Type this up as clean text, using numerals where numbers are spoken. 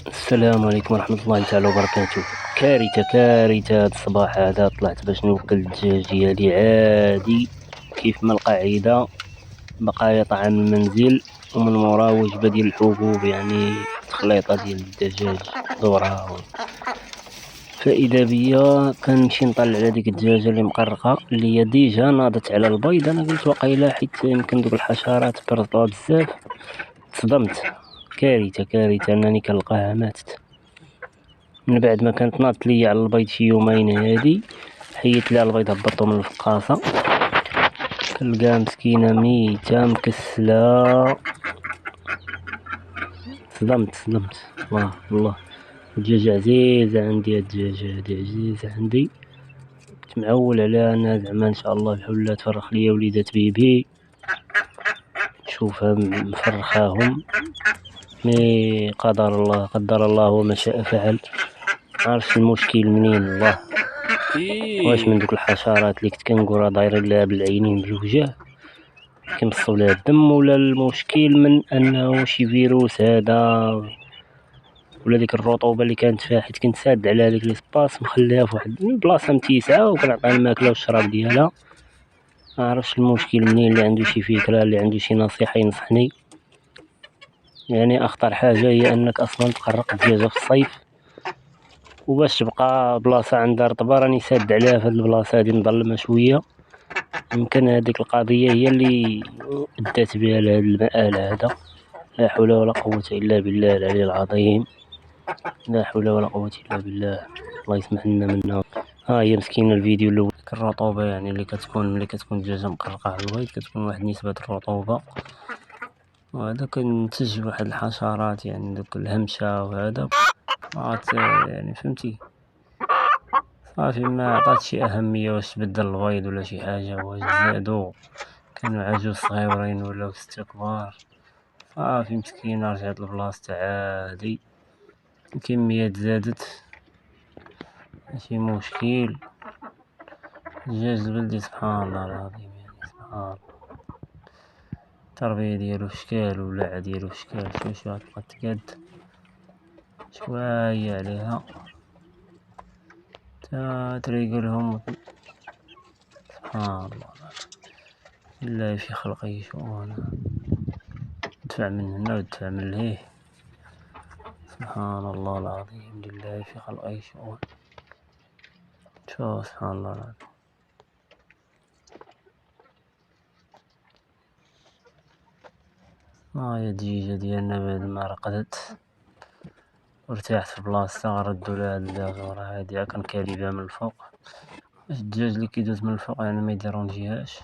السلام عليكم ورحمة الله تعالى وبركاته. كارثة هاد الصباح هذا، طلعت باش نوكل الدجاج ديالي عادي كيف ما القاعدة، بقايا طعام المنزل ومن موراه وجبة ديال الحبوب، يعني تخليطة ديال الدجاج ذرة. فإذا بيا كنمشي نطلع على ديك الدجاجة اللي مقرقة اللي هي ديجا ناضت على البيض، أنا قلت وقيلا حيت يمكن دوك الحشرات برطوها بزاف. تصدمت. كارثة أنني كنلقاها ماتت. من بعد ما كانت ناضت ليا على البيض شي يومين هادي، حيت ليها البيض هبطو من الفقاصة، كنلقاها مسكينة ميتة مكسلة. صدمت. الله. الدجاجة عزيزة عندي، هاد الدجاجة هادي عزيزة عندي، كنت معول عليها أنها زعما إن شاء الله بحول الله تفرخ ليا وليدات بيبي، نشوفها مفرخاهم. مي قدر الله وما شاء فعل. معرفتش المشكل منين، الله. واش من دوك الحشرات اللي كنت كنقول راه دايرين لها بالعينين بالوجه كيمصوا لها الدم، ولا المشكل من انه شي فيروس هذا، ولا ديك الرطوبه اللي كانت فيها، حيت كنت ساد على هذيك ليسباس مخليها في واحد البلاصه متيسعه وكنعطيها الماكله والشراب ديالها. ما عرفتش المشكل منين، اللي عنده شي فكره، اللي عنده شي نصيحه ينصحني. يعني اخطر حاجه هي انك اصلا تقرق الدجاجه في الصيف، وباش تبقى بلاصه عندها رطبه راني ساد عليها في هاد البلاصه هادي مظلمه شويه. يمكن هذيك القضية هي اللي أدت بها لهذا المآل هذا. لا حول ولا قوة إلا بالله العلي العظيم. لا حول ولا قوة إلا بالله. الله يسمح لنا منها. ها هي مسكينة الفيديو الأول، الرطوبة يعني اللي كتكون الدجاجة مقرقة على البيض، كتكون واحد نسبة الرطوبة، وهذا كنتج واحد الحشرات، يعني دوك الهمشة وهذا. يعني فهمتي، صافي ما عطات شي أهمية واش تبدل البيض ولا شي حاجة، واش زادو كانوا عجوز صغيورين ولاو ستة كبار. صافي مسكينة رجعت لبلاصتها عادي، الكميات زادت ماشي مشكل. الدجاج البلدي سبحان الله العظيم، يعني سبحان الله، التربية ديالو شكال والولعة ديالو شكال. شو غتبقى تقاد شوية عليها تا تريقلهم. سبحان الله بالله في خلقه شؤون، ادفع من هنا وادفع من لهيه. سبحان الله العظيم، لله في خلقه شؤون. شوف سبحان الله العظيم. هاي الدجيجة ديالنا بعد ما رقدت وارتاحت في بلاصتها، غنردو لها الداغورة هادي كنكاليبها من الفوق، باش الدجاج اللي كيدوز من الفوق يعني ما يديرونجيهاش.